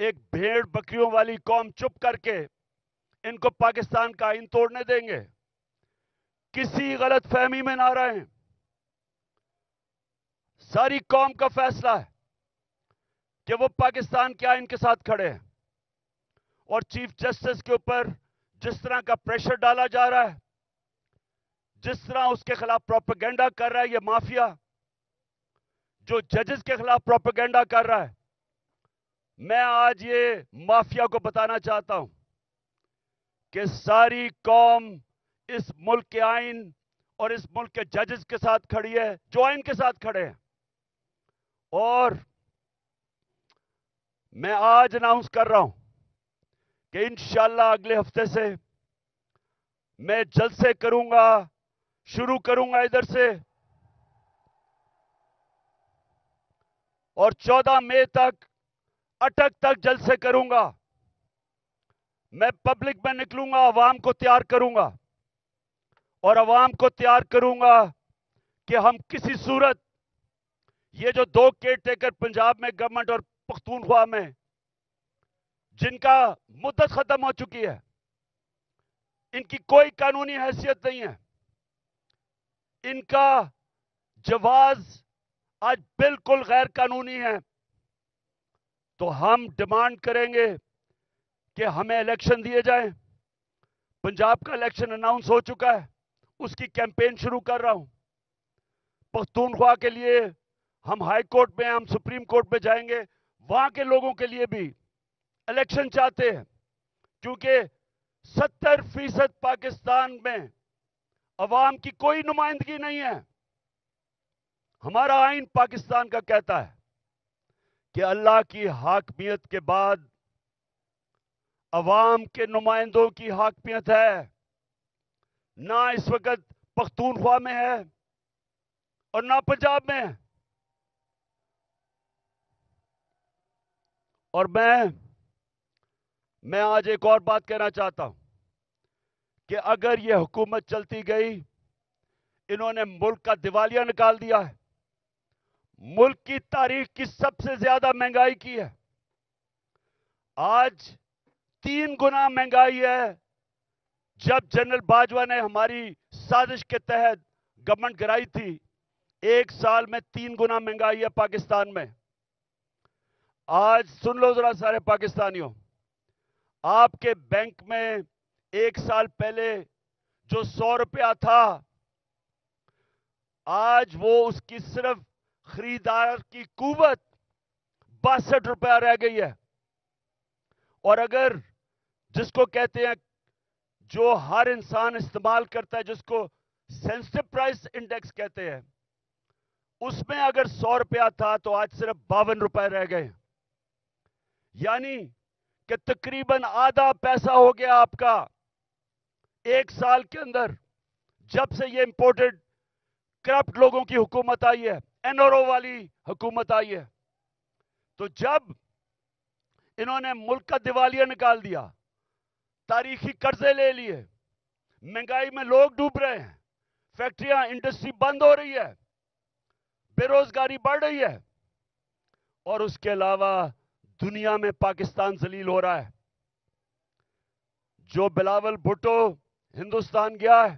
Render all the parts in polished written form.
ایک بھیڑ بکریوں والی قوم چپ کر کے ان کو پاکستان کا آئین توڑنے دیں گے؟ کسی غلط فہمی میں نہ رہیں. ساری قوم کا فیصلہ ہے کہ وہ پاکستان کے آئین کے ساتھ کھڑے ہیں. اور چیف جسٹس کے اوپر جس طرح کا پریشر ڈالا جا رہا ہے، جس طرح اس کے خلاف پروپیگنڈا کر رہا ہے یہ مافیا، جو ججز کے خلاف پروپیگنڈا کر رہا ہے، میں آج یہ مافیا کو بتانا چاہتا ہوں کہ ساری قوم اس ملک کے آئین اور اس ملک کے ججز کے ساتھ کھڑی ہے جو آئین کے ساتھ کھڑے ہیں. اور میں آج اناؤنس کر رہا ہوں کہ انشاءاللہ اگلے ہفتے سے میں جلسے کروں گا، شروع کروں گا ادھر سے، اور 14 مئی تک اٹک تک جلسے کروں گا. میں پبلک میں نکلوں گا، عوام کو تیار کروں گا، اور عوام کو تیار کروں گا کہ ہم کسی صورت یہ جو 2 کیئر ٹیکر پنجاب میں گورنمنٹ اور پختونخوا میں جن کا مدت ختم ہو چکی ہے، ان کی کوئی قانونی حیثیت نہیں ہے، ان کا جواز آج بالکل غیر قانونی ہے، تو ہم ڈیمانڈ کریں گے کہ ہمیں الیکشن دیے جائیں. پنجاب کا الیکشن اناؤنس ہو چکا ہے، اس کی کیمپین شروع کر رہا ہوں. پختونخوا کے لیے ہم ہائی کورٹ میں، ہم سپریم کورٹ میں جائیں گے، وہاں کے لوگوں کے لیے بھی الیکشن چاہتے ہیں، کیونکہ 70% پاکستان میں عوام کی کوئی نمائندگی نہیں ہے. ہمارا آئین پاکستان کا کہتا ہے کہ اللہ کی حاکمیت کے بعد عوام کے نمائندوں کی حاکمیت ہے. نہ اس وقت پختونخوا میں ہے اور نہ پنجاب میں ہے. اور میں آج ایک اور بات کہنا چاہتا ہوں کہ اگر یہ حکومت چلتی گئی، انہوں نے ملک کا دیوالیہ نکال دیا ہے، ملک کی تاریخ کی سب سے زیادہ مہنگائی کی ہے. آج 3 گنا مہنگائی ہے. جب جنرل باجوہ نے ہماری سازش کے تحت گورنمنٹ گرائی تھی، 1 سال میں 3 گنا مہنگائی ہے پاکستان میں. آج سن لو ذرا سارے پاکستانیوں، آپ کے بینک میں 1 سال پہلے جو 100 روپیہ تھا، آج وہ اس کی صرف خریدار کی قوت 62 روپیہ رہ گئی ہے. اور اگر جس کو کہتے ہیں، جو ہر انسان استعمال کرتا ہے، جس کو سینسٹیو پرائس انڈیکس کہتے ہیں، اس میں اگر 100 روپیہ تھا تو آج صرف 52 روپے رہ گئے. یعنی کہ تقریباً آدھا پیسہ ہو گیا آپ کا 1 سال کے اندر، جب سے یہ امپورٹڈ کرپٹ لوگوں کی حکومت آئی ہے، این آر او والی حکومت آئی ہے. تو جب انہوں نے ملک کا دیوالیہ نکال دیا، تاریخی قرضے لے لیے، مہنگائی میں لوگ ڈوب رہے ہیں، فیکٹریاں، انڈسٹری بند ہو رہی ہے، بے روزگاری بڑھ رہی ہے، اور اس کے علاوہ دنیا میں پاکستان ذلیل ہو رہا ہے. جو بلاول بھٹو ہندوستان گیا ہے،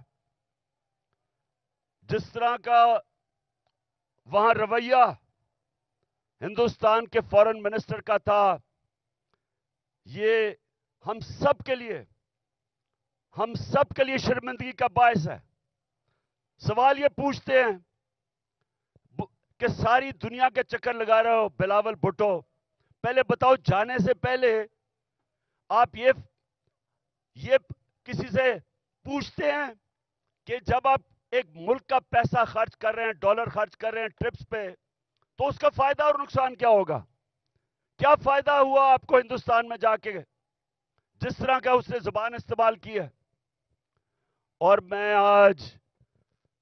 جس طرح کا وہاں رویہ ہندوستان کے فارن منسٹر کا تھا، یہ ہم سب کے لیے شرمندگی کا باعث ہے. سوال یہ پوچھتے ہیں کہ ساری دنیا کے چکر لگا رہے ہو بلاول بھٹو، پہلے بتاؤ جانے سے پہلے آپ یہ کسی سے پوچھتے ہیں کہ جب آپ ایک ملک کا پیسہ خرچ کر رہے ہیں، ڈالر خرچ کر رہے ہیں ٹرپس پہ، تو اس کا فائدہ اور نقصان کیا ہوگا؟ کیا فائدہ ہوا آپ کو ہندوستان میں جا کے، جس طرح کا اس نے زبان استعمال کی ہے؟ اور میں آج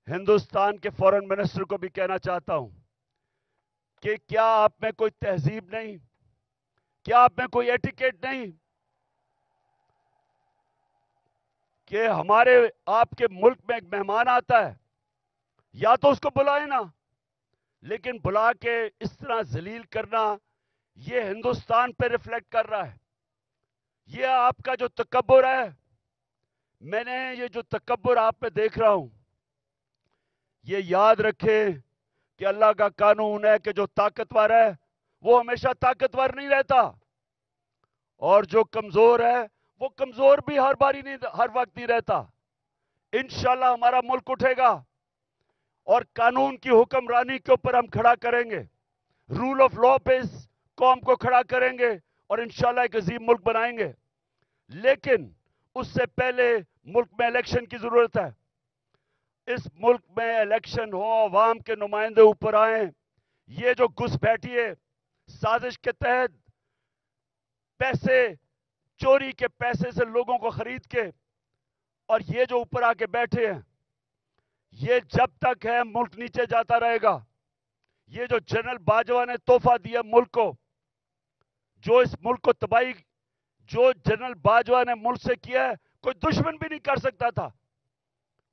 ہندوستان کے فارن منسٹر کو بھی کہنا چاہتا ہوں کہ کیا آپ میں کوئی تہذیب نہیں؟ کیا آپ میں کوئی ایٹیکیٹ نہیں کہ ہمارے آپ کے ملک میں ایک مہمان آتا ہے، یا تو اس کو بلائیں نا، لیکن بلا کے اس طرح ذلیل کرنا، یہ ہندوستان پہ ریفلیکٹ کر رہا ہے. یہ آپ کا جو تکبر ہے، میں نے یہ جو تکبر آپ میں دیکھ رہا ہوں، یہ یاد رکھیں کہ اللہ کا قانون ہے کہ جو طاقتور ہے وہ ہمیشہ طاقتور نہیں رہتا، اور جو کمزور ہے وہ کمزور بھی ہر باری نہیں، ہر وقت نہیں رہتا. انشاءاللہ ہمارا ملک اٹھے گا اور قانون کی حکمرانی کے اوپر ہم کھڑا کریں گے، رول آف لا پہ اس قوم کو کھڑا کریں گے اور انشاءاللہ ایک عظیم ملک بنائیں گے. لیکن اس سے پہلے ملک میں الیکشن کی ضرورت ہے. اس ملک میں الیکشن ہو، عوام کے نمائندے اوپر آئیں. یہ جو گھس بیٹھی ہے سازش کے تحت، پیسے چوری کے پیسے سے لوگوں کو خرید کے، اور یہ جو اوپر آ کے بیٹھے ہیں، یہ جب تک ہے ملک نیچے جاتا رہے گا. یہ جو جنرل باجوہ نے تحفہ دیا ملک کو، جو اس ملک کو تباہی، جو جنرل باجوہ نے ملک سے کیا ہے، کوئی دشمن بھی نہیں کر سکتا تھا.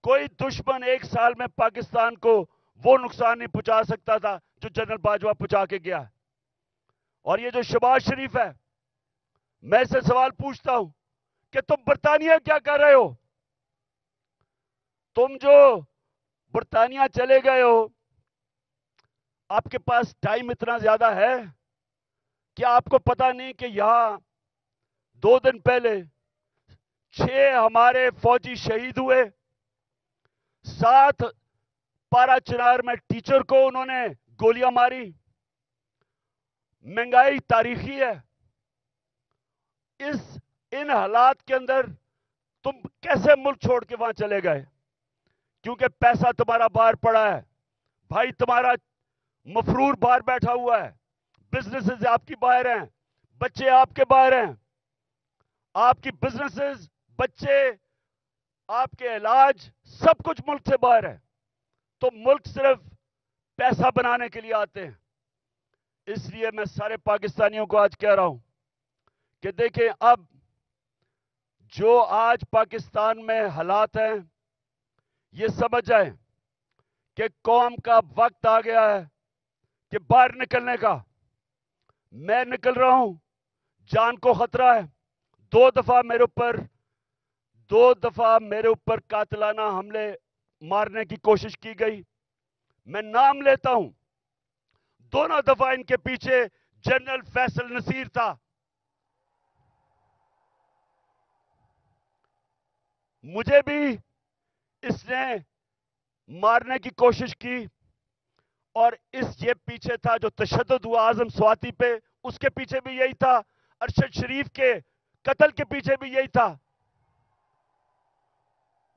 کوئی دشمن ایک سال میں پاکستان کو وہ نقصان نہیں پہنچا سکتا تھا جو جنرل باجوہ پہنچا کے گیا. اور یہ جو شہباز شریف ہے، میں سے سوال پوچھتا ہوں کہ تم برطانیہ کیا کر رہے ہو؟ تم جو برطانیہ چلے گئے ہو، آپ کے پاس ٹائم اتنا زیادہ ہے؟ کیا آپ کو پتا نہیں کہ یہاں 2 دن پہلے 6 ہمارے فوجی شہید ہوئے، 7 پارا چنار میں ٹیچر کو انہوں نے گولیاں ماری. مہنگائی تاریخی ہے. ان حالات کے اندر تم کیسے ملک چھوڑ کے وہاں چلے گئے؟ کیونکہ پیسہ تمہارا باہر پڑا ہے، بھائی تمہارا مفرور باہر بیٹھا ہوا ہے، بزنسز آپ کی باہر ہیں، بچے آپ کے باہر ہیں، آپ کی بزنسز، بچے، آپ کے علاج، سب کچھ ملک سے باہر ہے. تو ملک صرف پیسہ بنانے کے لیے آتے ہیں. اس لیے میں سارے پاکستانیوں کو آج کہہ رہا ہوں کہ دیکھیں، اب جو آج پاکستان میں حالات ہیں، یہ سمجھ جائیں کہ قوم کا وقت آ گیا ہے کہ باہر نکلنے کا. میں نکل رہا ہوں، جان کو خطرہ ہے. 2 دفعہ میرے اوپر قاتلانہ حملے مارنے کی کوشش کی گئی. میں نام لیتا ہوں، دونوں دفعہ ان کے پیچھے جنرل فیصل نصیر تھا. مجھے بھی اس نے مارنے کی کوشش کی، اور یہ پیچھے تھا جو تشدد ہوا اعظم سواتی پہ، اس کے پیچھے بھی یہی تھا. ارشد شریف کے قتل کے پیچھے بھی یہی تھا.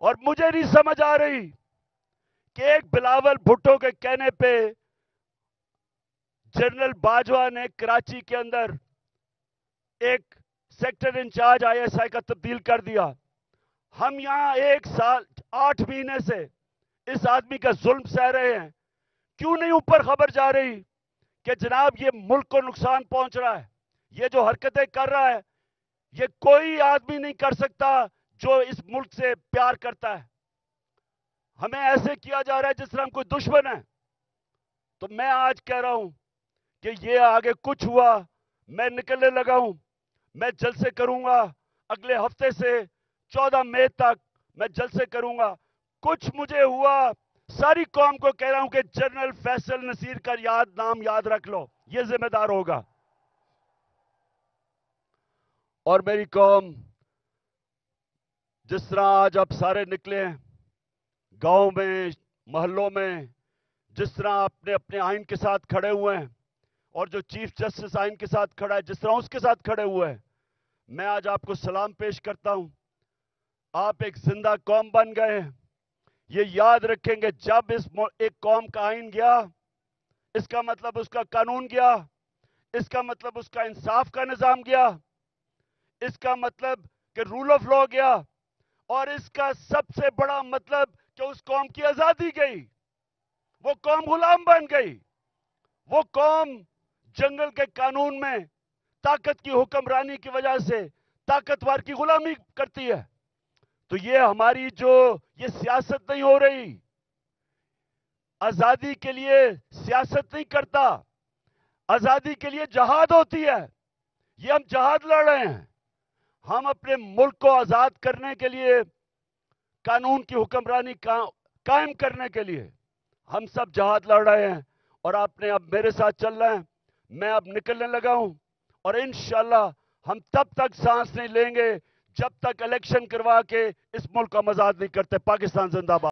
اور مجھے نہیں سمجھ آ رہی کہ ایک بلاول بھٹو کے کہنے پہ جنرل باجوہ نے کراچی کے اندر ایک سیکٹر انچارج ISI کا تبدیل کر دیا. ہم یہاں 1 سال 8 مہینے سے اس آدمی کا ظلم سہ رہے ہیں. کیوں نہیں اوپر خبر جا رہی کہ جناب یہ ملک کو نقصان پہنچ رہا ہے، یہ جو حرکتیں کر رہا ہے یہ کوئی آدمی نہیں کر سکتا جو اس ملک سے پیار کرتا ہے. ہمیں ایسے کیا جا رہا ہے جس طرح ہم کوئی دشمن ہے. تو میں آج کہہ رہا ہوں کہ یہ آگے کچھ ہوا، میں نکلنے لگا ہوں. میں جلسے کروں گا اگلے ہفتے سے 14 مئی تک، میں جلسے کروں گا. کچھ مجھے ہوا، ساری قوم کو کہہ رہا ہوں کہ جنرل فیصل نصیر کا نام یاد رکھ لو، یہ ذمہ دار ہوگا. اور میری قوم، جس طرح آج آپ سارے نکلے ہیں گاؤں میں، محلوں میں، جس طرح اپنے اپنے آئین کے ساتھ کھڑے ہوئے ہیں، اور جو چیف جسٹس آئین کے ساتھ کھڑا ہے جس طرح اس کے ساتھ کھڑے ہوئے ہیں، میں آج آپ کو سلام پیش کرتا ہوں. آپ ایک زندہ قوم بن گئے ہیں. یہ یاد رکھیں گے، جب ایک قوم کا آئین گیا، اس کا مطلب اس کا قانون گیا، اس کا مطلب اس کا انصاف کا نظام گیا، اس کا مطلب کہ رول آف لا گیا، اور اس کا سب سے بڑا مطلب کہ اس قوم کی آزادی گئی. وہ قوم غلام بن گئی. وہ قوم جنگل کے قانون میں طاقت کی حکمرانی کی وجہ سے طاقتور کی غلامی کرتی ہے. تو یہ ہماری یہ سیاست نہیں ہو رہی. آزادی کے لیے سیاست نہیں کرتا. آزادی کے لیے جہاد ہوتی ہے. یہ ہم جہاد لڑ رہے ہیں. ہم اپنے ملک کو آزاد کرنے کے لیے, قانون کی حکمرانی قائم کرنے کے لیے ہم سب جہاد لڑ رہے ہیں. اور آپ نے اب میرے ساتھ چل رہے ہیں. میں اب نکلنے لگا ہوں, اور انشاءاللہ ہم تب تک سانس نہیں لیں گے جب تک الیکشن کروا کے اس ملک کو ہم آزاد نہیں کرتے. پاکستان زندہ باد.